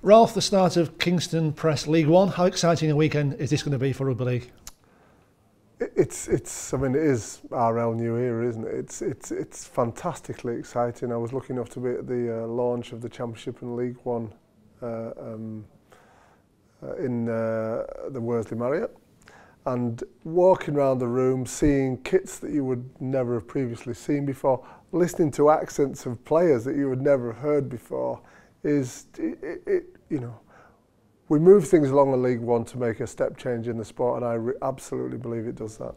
Ralph, the start of Kingstone Press League One. How exciting a weekend is this going to be for Rugby League? I mean, it is RL New Era, isn't it? It's fantastically exciting. I was lucky enough to be at the launch of the Championship and League One in the Worsley Marriott, and walking around the room, seeing kits that you would never have previously seen before, listening to accents of players that you would never have heard before, you know, we move things along in League One to make a step change in the sport, and I absolutely believe it does that.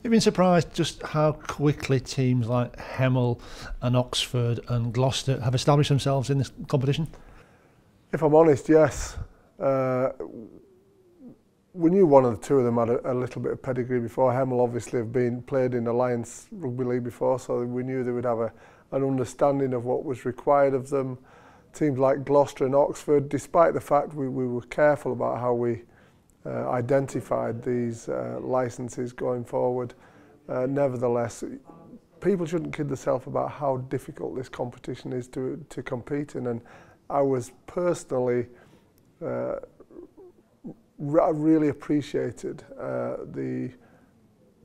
You've been surprised just how quickly teams like Hemel and Oxford and Gloucester have established themselves in this competition? If I'm honest, yes. We knew one of the two of them had a little bit of pedigree before. Hemel obviously have played in Alliance Rugby League before, so we knew they would have an understanding of what was required of them. Teams like Gloucester and Oxford, despite the fact we were careful about how we identified these licences going forward, nevertheless, people shouldn't kid themselves about how difficult this competition is to compete in. And I was personally really appreciated the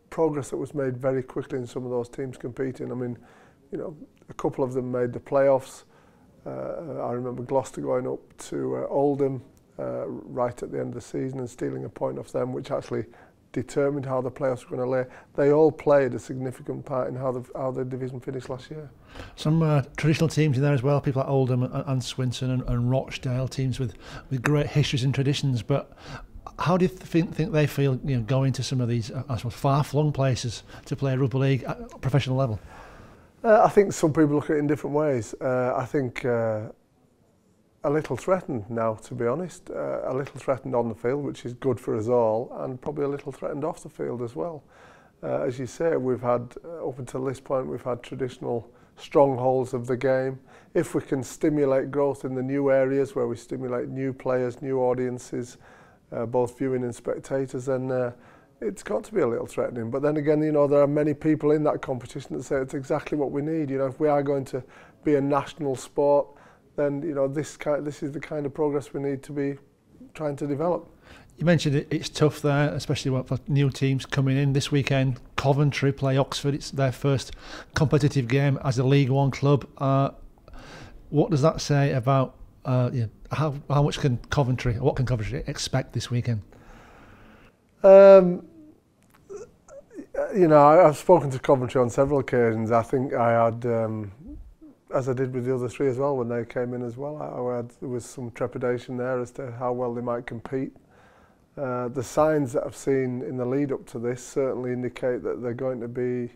progress that was made very quickly in some of those teams competing. I mean, you know, a couple of them made the playoffs. I remember Gloucester going up to Oldham right at the end of the season and stealing a point off them, which actually determined how the playoffs were going to lay. They all played a significant part in how the division finished last year. Some traditional teams in there as well, people like Oldham and Swinton and Rochdale, teams with great histories and traditions. But how do you think they feel, you know, going to some of these I suppose far-flung places to play rugby league at a professional level? I think some people look at it in different ways. I think a little threatened now, to be honest. A little threatened on the field, which is good for us all, and probably a little threatened off the field as well. As you say, we've had, up until this point, we've had traditional strongholds of the game. If we can stimulate growth in the new areas where we stimulate new players, new audiences, both viewing and spectators, then it's got to be a little threatening. But then again, you know, there are many people in that competition that say it's exactly what we need. You know, if we are going to be a national sport, then, you know, this is the kind of progress we need to be trying to develop. You mentioned it's tough there, especially for new teams coming in this weekend. Coventry play Oxford. It's their first competitive game as a League One club. What does that say about you know, how much can Coventry, or what can Coventry expect this weekend? You know, I've spoken to Coventry on several occasions. I think I had, as I did with the other three as well, when they came in as well, there was some trepidation there as to how well they might compete. The signs that I've seen in the lead up to this certainly indicate that they're going to be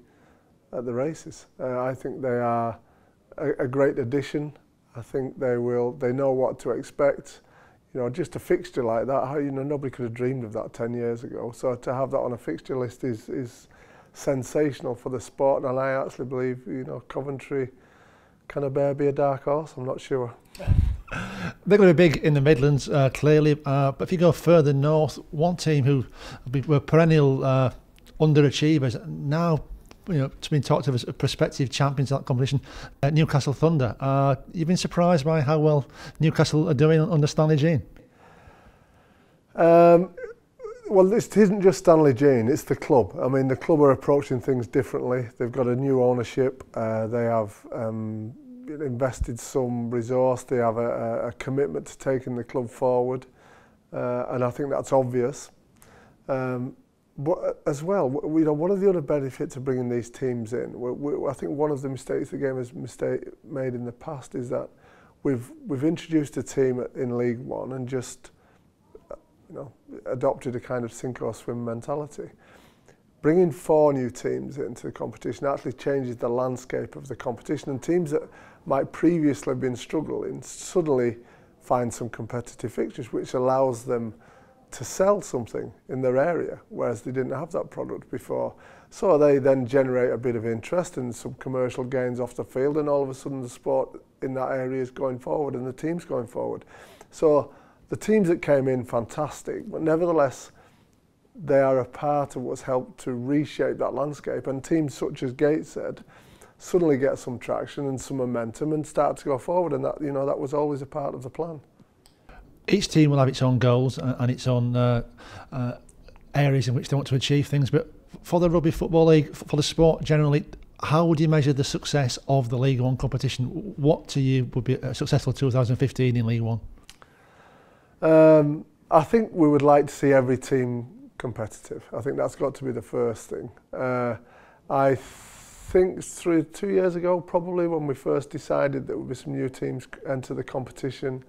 at the races. I think they are a great addition. I think they know what to expect. You know, just a fixture like that, you know, nobody could have dreamed of that 10 years ago. So to have that on a fixture list is sensational for the sport, and I actually believe, you know, Coventry can a bear be a dark horse? I'm not sure. They're going to be big in the Midlands, clearly, but if you go further north, one team who were perennial underachievers now, you know, it's been talked of as prospective champions of that competition, Newcastle Thunder. You've been surprised by how well Newcastle are doing under Stanley Jean? Well, this isn't just Stanley Jean, it's the club. I mean, the club are approaching things differently. They've got a new ownership. They have invested some resource. They have a commitment to taking the club forward, and I think that's obvious. But as well, you know, one of the other benefits of bringing these teams in, I think one of the mistakes the game has made in the past is that we've introduced a team in League One and just, you know, adopted a kind of sink or swim mentality. Bringing 4 new teams into the competition actually changes the landscape of the competition, and teams that might previously have been struggling suddenly find some competitive fixtures, which allows them to sell something in their area, whereas they didn't have that product before. So they then generate a bit of interest and some commercial gains off the field, and all of a sudden the sport in that area is going forward and the team's going forward. So the teams that came in, fantastic, but nevertheless they are a part of what's helped to reshape that landscape, and teams such as Gateshead suddenly get some traction and some momentum and start to go forward, and that, you know, that was always a part of the plan. Each team will have its own goals and its own areas in which they want to achieve things, but for the Rugby Football League, for the sport generally, how would you measure the success of the League One competition? What to you would be a successful 2015 in League One? I think we would like to see every team competitive. I think that's got to be the first thing. I think 2 years ago, probably, when we first decided that there would be some new teams enter the competition,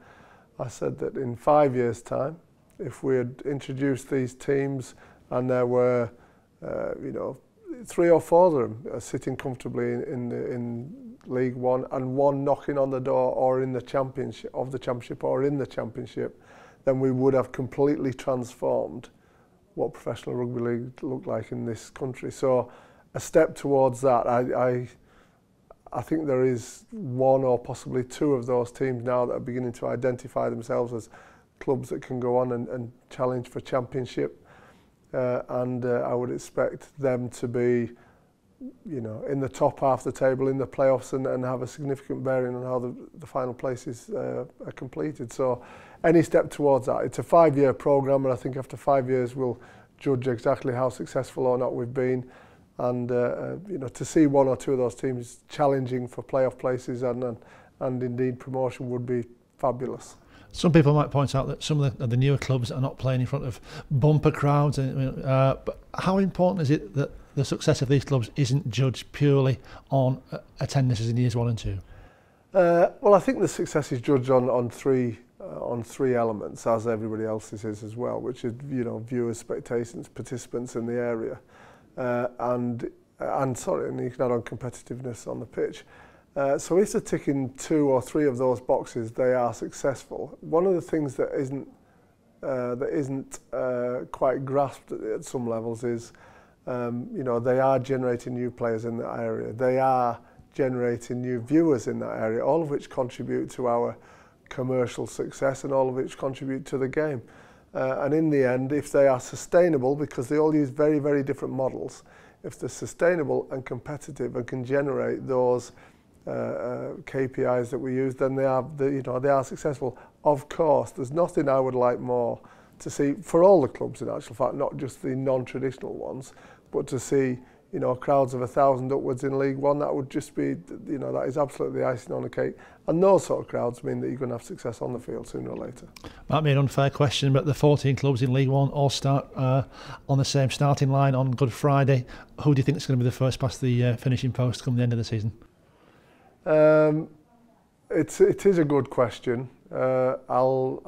I said that in 5 years' time, if we had introduced these teams and there were, 3 or 4 of them sitting comfortably in League One and one knocking on the door or in the championship or in the championship, then we would have completely transformed what professional rugby league looked like in this country. So a step towards that. I think there is 1 or possibly 2 of those teams now that are beginning to identify themselves as clubs that can go on and challenge for championship. I would expect them to be, in the top half of the table in the playoffs and have a significant bearing on how the final places are completed. So any step towards that. It's a 5-year programme, and I think after 5 years we'll judge exactly how successful or not we've been. And to see 1 or 2 of those teams challenging for playoff places and indeed promotion would be fabulous. Some people might point out that some of the newer clubs are not playing in front of bumper crowds. But how important is it that the success of these clubs isn't judged purely on attendances in years 1 and 2? Well, I think the success is judged on three elements, as everybody else's is as well, which is viewers, spectators, participants in the area, and you can add on competitiveness on the pitch. So if they're ticking 2 or 3 of those boxes, they are successful. One of the things that isn't quite grasped at some levels is, they are generating new players in that area. They are generating new viewers in that area, all of which contribute to our commercial success and all of which contribute to the game. And in the end, if they are sustainable, because they all use very, very different models, if they're sustainable and competitive and can generate those KPIs that we use, then they are successful. Of course, there's nothing I would like more to see for all the clubs, in actual fact, not just the non-traditional ones, but to see crowds of 1,000 upwards in League One. That would just be, that is absolutely the icing on the cake. And those sort of crowds mean that you're going to have success on the field sooner or later. Might be an unfair question, but the 14 clubs in League One all start on the same starting line on Good Friday. Who do you think is going to be the first past the finishing post come the end of the season? It is a good question. I'm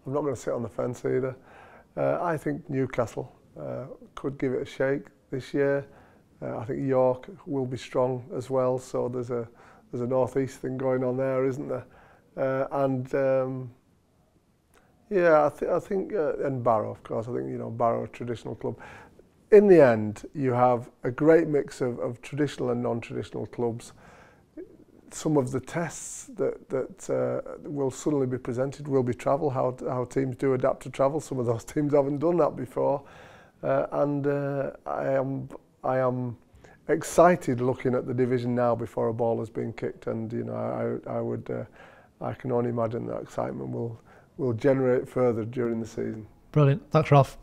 not going to sit on the fence either. I think Newcastle could give it a shake this year. I think York will be strong as well. So there's a northeast thing going on there, isn't there? I think and Barrow, of course. I think Barrow, a traditional club. In the end, you have a great mix of traditional and non-traditional clubs. Some of the tests that will suddenly be presented will be travel, how teams do adapt to travel. Some of those teams haven't done that before, I am excited looking at the division now before a ball has been kicked, and I can only imagine that excitement will generate further during the season. Brilliant. Thanks, Ralph.